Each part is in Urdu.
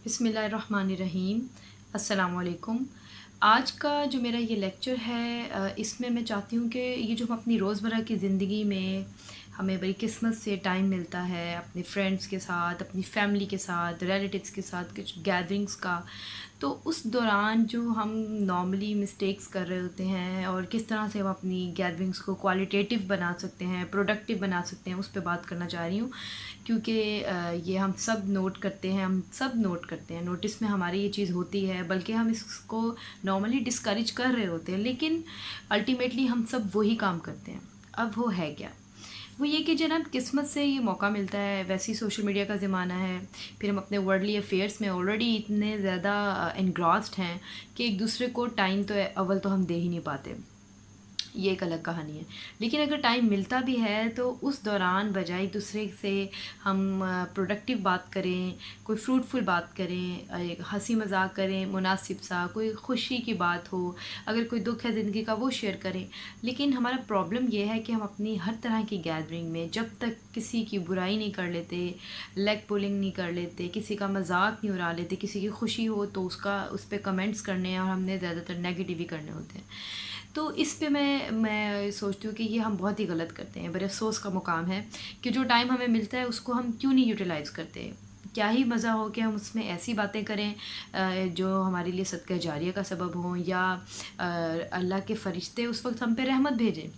بسم اللہ الرحمن الرحیم۔ السلام علیکم۔ آج کا جو میرا یہ لیکچر ہے اس میں چاہتی ہوں کہ یہ جو ہم اپنی روزمرہ کی زندگی میں ہمیں بڑی قسمت سے ٹائم ملتا ہے اپنے فرینڈس کے ساتھ، اپنی فیملی کے ساتھ، ریلیٹیوس کے ساتھ کچھ گیدرنگس کا، تو اس دوران جو ہم نارملی مسٹیکس کر رہے ہوتے ہیں اور کس طرح سے ہم اپنی گیدرنگس کو کوالٹیٹیو بنا سکتے ہیں، پروڈکٹیو بنا سکتے ہیں، اس پہ بات کرنا چاہ رہی ہوں۔ کیونکہ یہ ہم سب نوٹ کرتے ہیں، نوٹس میں ہماری یہ چیز ہوتی ہے، بلکہ ہم اس کو نارملی ڈسکریج کر رہے ہوتے ہیں، لیکن الٹیمیٹلی ہم سب وہی کام کرتے ہیں۔ اب وہ ہے کیا؟ وہ یہ کہ جناب قسمت سے یہ موقع ملتا ہے، ویسے ہی سوشل میڈیا کا زمانہ ہے، پھر ہم اپنے ورلڈلی افیئرس میں آلریڈی اتنے زیادہ انگراسڈ ہیں کہ ایک دوسرے کو ٹائم تو اول تو ہم دے ہی نہیں پاتے، یہ ایک الگ کہانی ہے۔ لیکن اگر ٹائم ملتا بھی ہے تو اس دوران بجائے ایک دوسرے سے ہم پروڈکٹیو بات کریں، کوئی فروٹفل بات کریں، ایک ہنسی مذاق کریں، مناسب سا کوئی خوشی کی بات ہو، اگر کوئی دکھ ہے زندگی کا وہ شیئر کریں۔ لیکن ہمارا پرابلم یہ ہے کہ ہم اپنی ہر طرح کی گیدرنگ میں جب تک کسی کی برائی نہیں کر لیتے، لیگ پولنگ نہیں کر لیتے، کسی کا مذاق نہیں اڑا لیتے، کسی کی خوشی ہو تو اس پہ کمنٹس کرنے ہیں، اور ہم نے زیادہ تر نیگیٹیو ہی کرنے ہوتے ہیں۔ تو اس پہ میں سوچتی ہوں کہ یہ ہم بہت ہی غلط کرتے ہیں۔ بڑے افسوس کا مقام ہے کہ جو ٹائم ہمیں ملتا ہے اس کو ہم کیوں نہیں یوٹیلائز کرتے۔ کیا ہی مزہ ہو کہ ہم اس میں ایسی باتیں کریں جو ہمارے لیے صدقہ جاریہ کا سبب ہوں، یا اللہ کے فرشتے اس وقت ہم پہ رحمت بھیجیں۔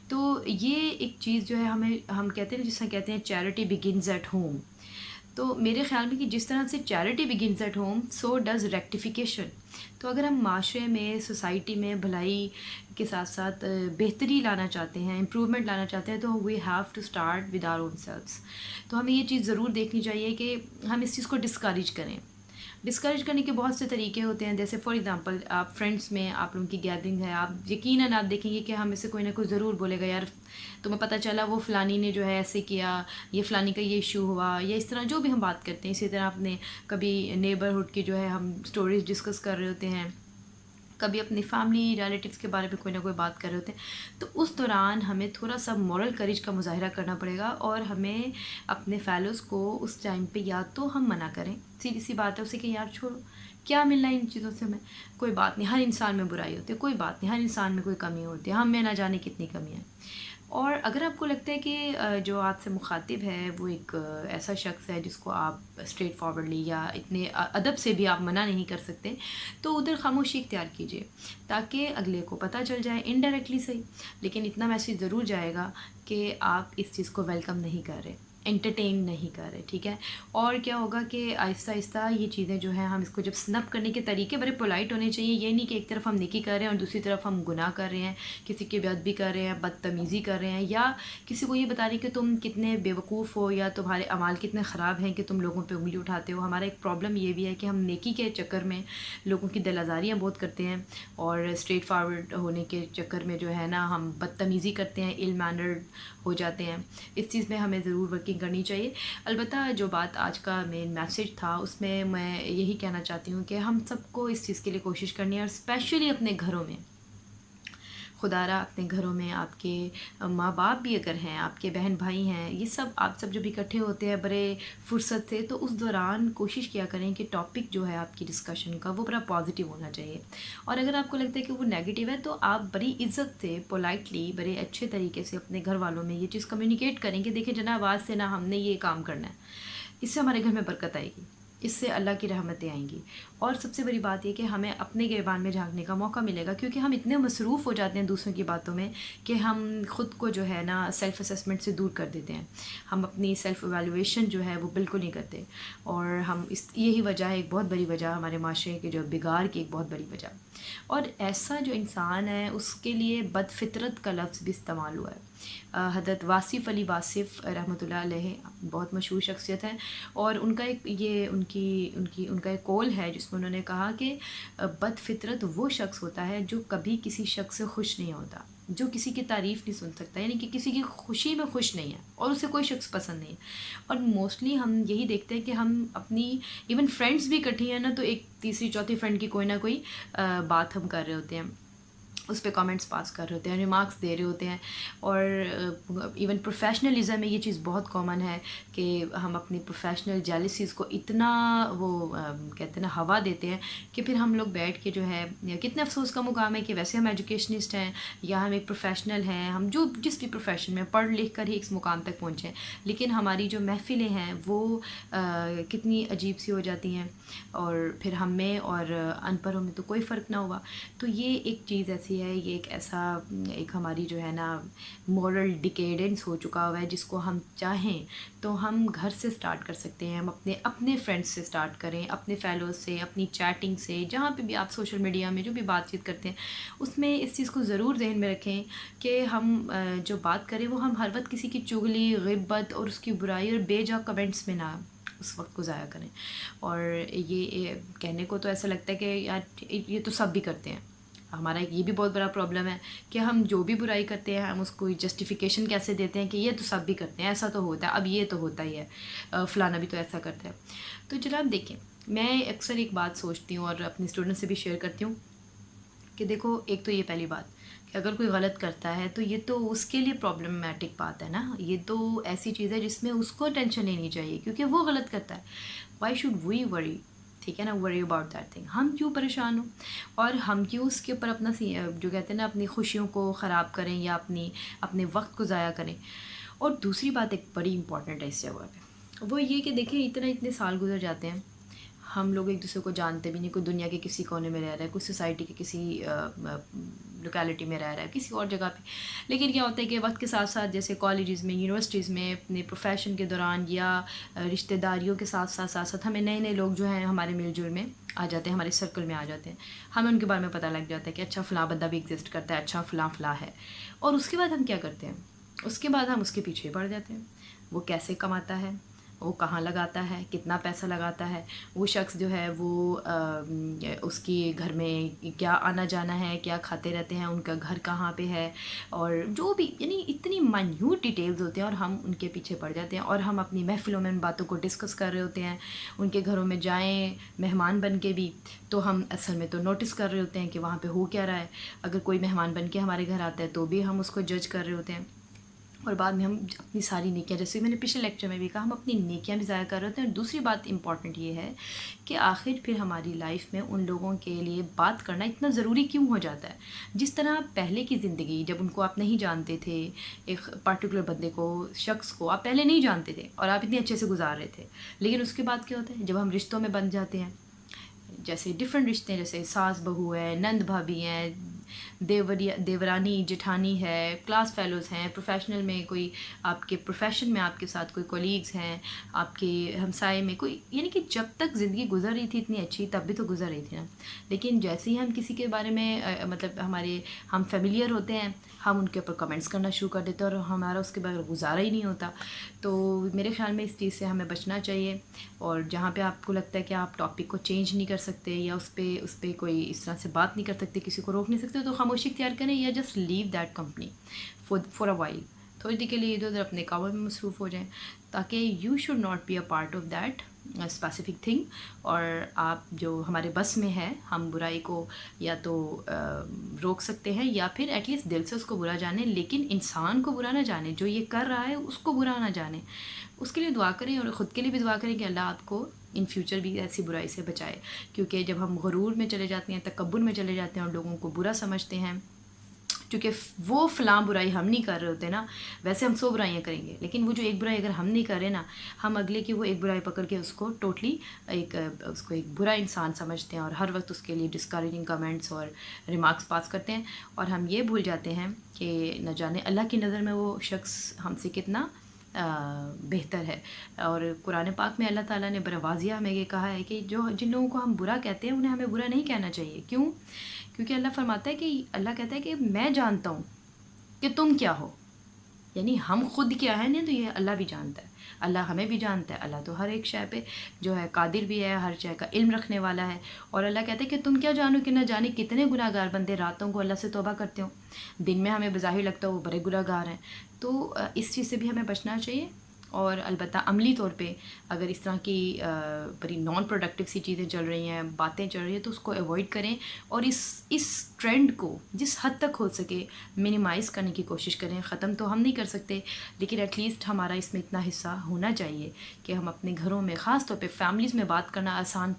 تو یہ ایک چیز جو ہے ہم کہتے ہیں، جس سے کہتے ہیں چیریٹی بگنز ایٹ ہوم۔ تو میرے خیال میں کہ جس طرح سے charity begins at home, so does rectification. تو اگر ہم معاشرے میں، سوسائٹی میں بھلائی کے ساتھ ساتھ بہتری لانا چاہتے ہیں، امپرومنٹ لانا چاہتے ہیں، تو we have to start with our own selves. تو ہمیں یہ چیز ضرور دیکھنی چاہیے کہ ہم اس چیز کو ڈسکریج کریں۔ ڈسکریج کرنے کے بہت سے طریقے ہوتے ہیں، جیسے فار ایگزامپل آپ فرینڈس میں آپ لوگوں کی گیدرنگ ہے، آپ یقیناً آپ دیکھیں گے کہ ہم میں سے کوئی نہ کوئی ضرور بولے گا، یار تمہیں پتہ چلا وہ فلانی نے جو ہے ایسے کیا، یہ فلانی کا یہ ایشو ہوا، یا اس طرح جو بھی ہم بات کرتے ہیں۔ اسی طرح اپنے کبھی نیبرہڈ کی جو ہے ہم سٹوریز ڈسکس کر رہے ہوتے ہیں، کبھی اپنی فیملی ریلیٹیوس کے بارے میں کوئی نہ کوئی بات کر رہے ہوتے ہیں۔ تو اس دوران ہمیں تھوڑا سا مورل کریج کا مظاہرہ کرنا پڑے گا، اور ہمیں اپنے فیلوز کو اس ٹائم پہ یا تو ہم منع کریں، سیدھی سی بات ہے اسے کہ یار چھوڑو، کیا ملنا ہے ان چیزوں سے ہمیں، کوئی بات نہیں، ہر انسان میں برائی ہوتی ہے، کوئی بات نہیں، ہر انسان میں کوئی کمی ہوتی ہے، ہم میں نہ جانے کتنی کمی ہے۔ اور اگر آپ کو لگتا ہے کہ جو آپ سے مخاطب ہے وہ ایک ایسا شخص ہے جس کو آپ اسٹریٹ فارورڈلی یا اتنے ادب سے بھی آپ منع نہیں کر سکتے، تو ادھر خاموشی اختیار کیجیے، تاکہ اگلے کو پتہ چل جائے، انڈائریکٹلی صحیح، لیکن اتنا میسیج ضرور جائے گا کہ آپ اس چیز کو ویلکم نہیں کر رہے، انٹرٹین نہیں کر رہے، ٹھیک ہے۔ اور کیا ہوگا کہ آہستہ آہستہ یہ چیزیں جو ہیں، ہم اس کو جب سنپ کرنے کے طریقے بڑے پولائٹ ہونے چاہیے، یہ نہیں کہ ایک طرف ہم نیکی کر رہے ہیں اور دوسری طرف ہم گناہ کر رہے ہیں، کسی کی بے ادبی کر رہے ہیں، بدتمیزی کر رہے ہیں، یا کسی کو یہ بتا رہے ہیں کہ تم کتنے بیوقوف ہو یا تمہارے اعمال کتنے خراب ہیں کہ تم لوگوں پہ انگلی اٹھاتے ہو۔ ہمارا ایک پرابلم یہ بھی ہے کہ ہم نیکی کے چکر میں لوگوں کی دل آزاریاں بہت کرتے ہیں، اور اسٹریٹ فارورڈ ہونے کے چکر میں جو ہے نا ہم بدتمیزی کرتے ہیں، ایل مینرڈ ہو جاتے ہیں۔ اس چیز میں ہمیں ضرور ورکنگ کرنی چاہیے۔ البتہ جو بات آج کا مین میسیج تھا اس میں یہی کہنا چاہتی ہوں کہ ہم سب کو اس چیز کے لیے کوشش کرنی ہے، اور اسپیشلی اپنے گھروں میں، خدا را اپنے گھروں میں آپ کے ماں باپ بھی اگر ہیں، آپ کے بہن بھائی ہیں، یہ سب آپ سب جب اکٹھے ہوتے ہیں بڑے فرصت سے، تو اس دوران کوشش کیا کریں کہ ٹاپک جو ہے آپ کی ڈسکشن کا وہ بڑا پازیٹیو ہونا چاہیے۔ اور اگر آپ کو لگتا ہے کہ وہ نیگیٹیو ہے تو آپ بڑی عزت سے، پولائٹلی، بڑے اچھے طریقے سے اپنے گھر والوں میں یہ چیز کمیونیکیٹ کریں کہ دیکھیں جناب آج سے نہ ہم نے یہ کام کرنا ہے، اس سے ہمارے گھر میں برکت آئے گی، اس سے اللہ کی رحمتیں آئیں گی۔ اور سب سے بڑی بات یہ کہ ہمیں اپنے گریبان میں جھانکنے کا موقع ملے گا، کیونکہ ہم اتنے مصروف ہو جاتے ہیں دوسروں کی باتوں میں کہ ہم خود کو جو ہے نا سیلف اسیسمنٹ سے دور کر دیتے ہیں، ہم اپنی سیلف ایویلویشن جو ہے وہ بالکل نہیں کرتے، اور یہی وجہ ہے، ایک بہت بڑی وجہ ہمارے معاشرے کے جو بگاڑ کی ایک بہت بڑی وجہ۔ اور ایسا جو انسان ہے اس کے لیے بد فطرت کا لفظ بھی استعمال ہوا ہے۔ حضرت واصف علی واصف رحمۃ اللہ علیہ بہت مشہور شخصیت ہے، اور ان کا ایک یہ ان کا ایک قول ہے جس میں انہوں نے کہا کہ بد فطرت وہ شخص ہوتا ہے جو کبھی کسی شخص سے خوش نہیں ہوتا، جو کسی کی تعریف نہیں سن سکتا، یعنی کہ کسی کی خوشی میں خوش نہیں ہے، اور اسے کوئی شخص پسند نہیں ہے۔ اور موسٹلی ہم یہی دیکھتے ہیں کہ ہم اپنی ایون فرینڈس بھی اکٹھی ہیں نا، تو ایک تیسری چوتھی فرینڈ کی کوئی نہ کوئی بات ہم کر رہے ہوتے ہیں، اس پہ کامنٹس پاس کر رہے ہوتے ہیں، ریمارکس دے رہے ہوتے ہیں. اور ایون پروفیشنلزم میں یہ چیز بہت کامن ہے کہ ہم اپنی پروفیشنل جیلسیز کو اتنا وہ کہتے ہیں نا ہوا دیتے ہیں کہ پھر ہم لوگ بیٹھ کے جو ہے کتنے افسوس کا مقام ہے کہ ویسے ہم ایجوکیشنسٹ ہیں یا ہم ایک پروفیشنل ہیں، ہم جو جس بھی پروفیشن میں پڑھ لکھ کر ہی اس مقام تک پہنچے ہیں، لیکن ہماری جو محفلیں ہیں وہ کتنی عجیب سی ہو جاتی ہیں، اور پھر ہم میں اور ان پڑھوں میں تو کوئی فرق نہ ہوا. تو یہ ایک چیز ایسی ہے، یہ ایک ایسا ایک ہماری جو ہے نا مورل ڈیکیڈنس ہو چکا ہوا ہے جس کو ہم چاہیں تو ہم گھر سے سٹارٹ کر سکتے ہیں. ہم اپنے فرینڈس سے سٹارٹ کریں، اپنے فیلوز سے، اپنی چیٹنگ سے، جہاں پہ بھی آپ سوشل میڈیا میں جو بھی بات چیت کرتے ہیں اس میں اس چیز کو ضرور ذہن میں رکھیں کہ ہم جو بات کریں وہ ہم ہر وقت کسی کی چغلی، غیبت اور اس کی برائی اور بے جا کمنٹس میں نہ اس وقت کو ضائع کریں. اور یہ کہنے کو تو ایسا لگتا ہے کہ یار یہ تو سب بھی کرتے ہیں. ہمارا ایک یہ بھی بہت بڑا پرابلم ہے کہ ہم جو بھی برائی کرتے ہیں ہم اس کو جسٹیفیکیشن کیسے دیتے ہیں کہ یہ تو سب بھی کرتے ہیں، ایسا تو ہوتا ہے، اب یہ تو ہوتا ہی ہے، فلانا بھی تو ایسا کرتا ہے. تو جناب دیکھیں، میں اکثر ایک بات سوچتی ہوں اور اپنی اسٹوڈنٹ سے بھی شیئر کرتی ہوں کہ دیکھو، ایک تو یہ پہلی بات کہ اگر کوئی غلط کرتا ہے تو یہ تو اس کے لیے پرابلمٹک بات ہے نا، یہ تو ایسی چیز ہے جس میں اس کو ٹینشن لینی چاہیے کیونکہ وہ غلط کرتا ہے. وائی شوڈ وی وری؟ ٹھیک ہے نا، وری اباؤٹ دیٹ تھنگ. ہم کیوں پریشان ہوں اور ہم کیوں اس کے اوپر اپنا جو کہتے ہیں نا اپنی خوشیوں کو خراب کریں یا اپنے وقت کو ضائع کریں. اور دوسری بات ایک بڑی امپورٹنٹ ہے اس جگہ پہ، وہ یہ کہ دیکھیں اتنے سال گزر جاتے ہیں، ہم لوگ ایک دوسرے کو جانتے بھی نہیں، کوئی دنیا کے کسی کونے میں رہ رہا ہے، کوئی سوسائٹی کے کسی لوکیلٹی میں رہ رہا ہے، کسی اور جگہ پہ. لیکن کیا ہوتا ہے کہ وقت کے ساتھ ساتھ جیسے کالجز میں، یونیورسٹیز میں، اپنے پروفیشن کے دوران یا رشتہ داریوں کے ساتھ ساتھ ہمیں نئے لوگ جو ہیں ہمارے مل جل میں آ جاتے ہیں، ہمارے سرکل میں آ جاتے ہیں. ہمیں ان کے بارے میں پتہ لگ جاتا ہے کہ اچھا فلاں بندہ بھی ایگزسٹ کرتا ہے، اچھا فلاں ہے. اور اس کے بعد ہم کیا کرتے ہیں؟ اس کے بعد ہم اس کے پیچھے پڑ جاتے ہیں. وہ کیسے کماتا ہے، وہ کہاں لگاتا ہے، کتنا پیسہ لگاتا ہے، وہ شخص جو ہے وہ اس کی گھر میں کیا آنا جانا ہے، کیا کھاتے رہتے ہیں، ان کا گھر کہاں پہ ہے، اور جو بھی یعنی اتنی مائنیوٹ ڈیٹیلز ہوتے ہیں اور ہم ان کے پیچھے پڑ جاتے ہیں. اور ہم اپنی محفلوں میں ان باتوں کو ڈسکس کر رہے ہوتے ہیں، ان کے گھروں میں جائیں مہمان بن کے بھی تو ہم اصل میں تو نوٹس کر رہے ہوتے ہیں کہ وہاں پہ ہو کیا رہا ہے. اگر کوئی مہمان بن کے ہمارے گھر آتا ہے تو بھی ہم اس کو جج کر رہے ہوتے ہیں. اور بعد میں ہم اپنی ساری نیکیاں، جیسے میں نے پچھلے لیکچر میں بھی کہا، ہم اپنی نیکیاں بھی ضائع کر رہے ہوتے ہیں. اور دوسری بات امپورٹنٹ یہ ہے کہ آخر پھر ہماری لائف میں ان لوگوں کے لیے بات کرنا اتنا ضروری کیوں ہو جاتا ہے؟ جس طرح پہلے کی زندگی جب ان کو آپ نہیں جانتے تھے، ایک پارٹیکولر بندے کو، شخص کو آپ پہلے نہیں جانتے تھے اور آپ اتنے اچھے سے گزار رہے تھے، لیکن اس کے بعد کیا ہوتا ہے جب ہم رشتوں میں بن جاتے ہیں، جیسے ڈفرینٹ رشتے، جیسے ساس بہو ہے، نند بھابھی ہیں، دیورانی جٹھانی ہے، کلاس فیلوز ہیں، پروفیشنل میں کوئی آپ کے پروفیشن میں آپ کے ساتھ کوئی کولیگز ہیں، آپ کے ہمسائے میں کوئی، یعنی کہ جب تک زندگی گزر رہی تھی اتنی اچھی تب بھی تو گزر رہی تھی نا. لیکن جیسے ہی ہم کسی کے بارے میں مطلب ہم فیملیئر ہوتے ہیں، ہم ان کے اوپر کمنٹس کرنا شروع کر دیتے ہیں اور ہمارا اس کے بغیر گزارا ہی نہیں ہوتا. تو میرے خیال میں اس چیز سے ہمیں بچنا چاہیے. اور جہاں پہ آپ کو لگتا ہے کہ آپ ٹاپک کو چینج نہیں کر سکتے یا اس پہ کوئی اس طرح سے بات نہیں کر سکتے، کسی کو روک نہیں سکتے، تو خاموشی اختیار کریں یا just leave that company for a while. تھوڑی دیر کے لیے ادھر ادھر اپنے کاموں میں مصروف ہو جائیں تاکہ you should not be a part of that specific thing. اور آپ جو ہمارے بس میں ہے، ہم برائی کو یا تو روک سکتے ہیں یا پھر ایٹ لیسٹ دل سے اس کو برا جانیں، لیکن انسان کو برا نہ جانیں، جو یہ کر رہا ہے اس کو برا نہ جانیں. اس کے لیے دعا کریں اور خود کے لیے بھی دعا کریں کہ اللہ آپ کو ان فیوچر بھی ایسی برائی سے بچائے. کیونکہ جب ہم غرور میں چلے جاتے ہیں، تکبر میں چلے جاتے ہیں اور لوگوں کو برا سمجھتے ہیں، کیونکہ وہ فلاں برائی ہم نہیں کر رہے ہوتے نا، ویسے ہم 100 برائیاں کریں گے، لیکن وہ جو ایک برائی اگر ہم نہیں کر رہے نا، ہم اگلے کی وہ ایک برائی پکڑ کے اس کو ٹوٹلی اس کو ایک برا انسان سمجھتے ہیں اور ہر وقت اس کے لیے ڈسکریجنگ کمنٹس اور ریمارکس پاس کرتے ہیں. اور ہم یہ بھول جاتے ہیں کہ نہ جانے اللہ کی نظر میں وہ شخص ہم سے کتنا بہتر ہے. اور قرآن پاک میں اللہ تعالیٰ نے بڑا واضح ہمیں یہ کہا ہے کہ جن لوگوں کو ہم برا کہتے ہیں انہیں ہمیں برا نہیں کہنا چاہیے. کیوں؟ کیونکہ اللہ فرماتا ہے کہ اللہ کہتا ہے کہ میں جانتا ہوں کہ تم کیا ہو، یعنی ہم خود کیا ہے نا، تو یہ اللہ بھی جانتا ہے، اللہ ہمیں بھی جانتا ہے. اللہ تو ہر ایک شے پہ جو ہے قادر بھی ہے، ہر شے کا علم رکھنے والا ہے. اور اللہ کہتا ہے کہ تم کیا جانو کہ نہ جانے کتنے گناہ گار بندے راتوں کو اللہ سے توبہ کرتے ہوں، دن میں ہمیں بظاہر لگتا ہے وہ بڑے گناہ گار ہیں. تو اس چیز سے بھی ہمیں بچنا چاہیے. اور البتہ عملی طور پہ اگر اس طرح کی بڑی نان پروڈکٹیو سی چیزیں چل رہی ہیں، باتیں چل رہی ہیں، تو اس کو ایوائڈ کریں اور اس ٹرینڈ کو جس حد تک ہو سکے منیمائز کرنے کی کوشش کریں. ختم تو ہم نہیں کر سکتے، لیکن ایٹ لیسٹ ہمارا اس میں اتنا حصہ ہونا چاہیے کہ ہم اپنے گھروں میں، خاص طور پہ فیملیز میں بات کرنا آسان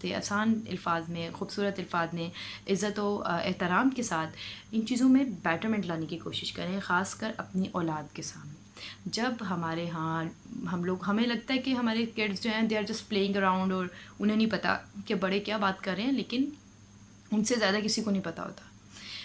الفاظ میں، خوبصورت الفاظ میں، عزت و احترام کے ساتھ ان چیزوں میں بیٹرمنٹ لانے کی کوشش کریں، خاص کر اپنی اولاد کے سامنے. جب ہمارے ہاں ہمیں لگتا ہے کہ ہمارے کڈس جو ہیں they are just playing around اور انہیں نہیں پتہ کہ بڑے کیا بات کر رہے ہیں، لیکن ان سے زیادہ کسی کو نہیں پتہ ہوتا.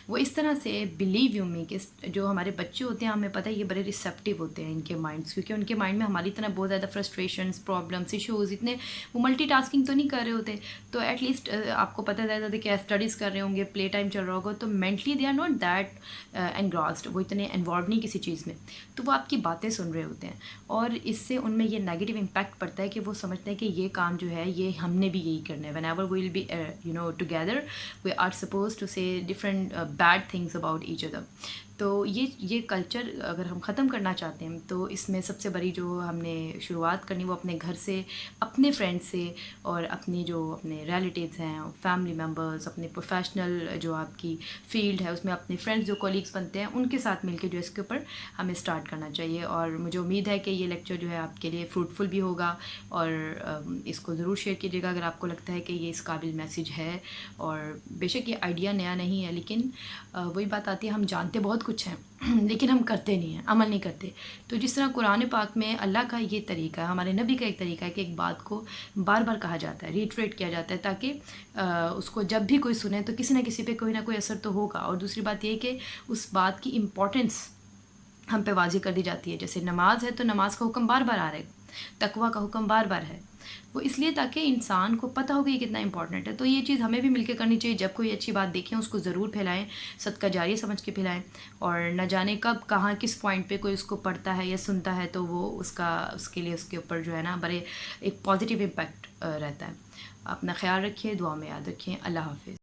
وہ اس طرح سے بلیو یو می کہ جو ہمارے بچے ہوتے ہیں ہمیں پتہ ہے یہ بڑے ریسیپٹیو ہوتے ہیں ان کے مائنڈس، کیونکہ ان کے مائنڈ میں ہماری طرح بہت زیادہ فرسٹریشنس، پرابلمس، ایشوز اتنے، وہ ملٹی ٹاسکنگ تو نہیں کر رہے ہوتے. تو ایٹ لیسٹ آپ کو پتہ ہے زیادہ کہ اسٹڈیز کر رہے ہوں گے، پلے ٹائم چل رہا ہوگا، تو mentally they are not that engrossed, وہ اتنے انوالو نہیں کسی چیز میں، تو وہ آپ کی باتیں سن رہے ہوتے ہیں اور اس سے ان میں یہ نیگیٹو امپیکٹ پڑتا ہے کہ وہ سمجھتے ہیں کہ یہ کام جو ہے یہ ہم نے بھی یہی کرنا ہے. Whenever we will be together we are suppose to say different bad things about each other. تو یہ کلچر اگر ہم ختم کرنا چاہتے ہیں تو اس میں سب سے بڑی جو ہم نے شروعات کرنی وہ اپنے گھر سے، اپنے فرینڈ سے، اور اپنے ریلیٹیوز ہیں، فیملی ممبرز، اپنے پروفیشنل جو آپ کی فیلڈ ہے اس میں اپنے فرینڈز جو کولیگس بنتے ہیں ان کے ساتھ مل کے جو اس کے اوپر ہمیں اسٹارٹ کرنا چاہیے. اور مجھے امید ہے کہ یہ لیکچر جو ہے آپ کے لیے فروٹفل بھی ہوگا، اور اس کو ضرور شیئر کیجیے گا اگر آپ کو لگتا ہے کہ یہ اس قابل میسیج ہے. اور بے شک یہ آئیڈیا نیا نہیں ہے، لیکن وہی بات آتی ہے ہم جانتے بہت کچھ ہیں لیکن ہم کرتے نہیں ہیں، عمل نہیں کرتے. تو جس طرح قرآن پاک میں اللہ کا یہ طریقہ ہے، ہمارے نبی کا ایک طریقہ ہے کہ ایک بات کو بار بار کہا جاتا ہے، ریٹریٹ کیا جاتا ہے، تاکہ اس کو جب بھی کوئی سنے تو کسی نہ کسی پہ کوئی نہ کوئی اثر تو ہوگا. اور دوسری بات یہ کہ اس بات کی امپورٹنس ہم پہ واضح کر دی جاتی ہے. جیسے نماز ہے تو نماز کا حکم بار بار آ رہا ہے، تقویٰ کا حکم بار بار ہے، وہ اس لیے تاکہ انسان کو پتہ ہو کہ یہ کتنا امپورٹنٹ ہے. تو یہ چیز ہمیں بھی مل کے کرنی چاہیے، جب کوئی اچھی بات دیکھیں اس کو ضرور پھیلائیں، صدقہ جاریہ سمجھ کے پھیلائیں. اور نہ جانے کب کہاں کس پوائنٹ پہ کوئی اس کو پڑھتا ہے یا سنتا ہے تو وہ اس کے لیے اس کے اوپر جو ہے نا بڑے ایک پازیٹیو امپیکٹ رہتا ہے. اپنا خیال رکھیے، دعا میں یاد رکھیں. اللہ حافظ.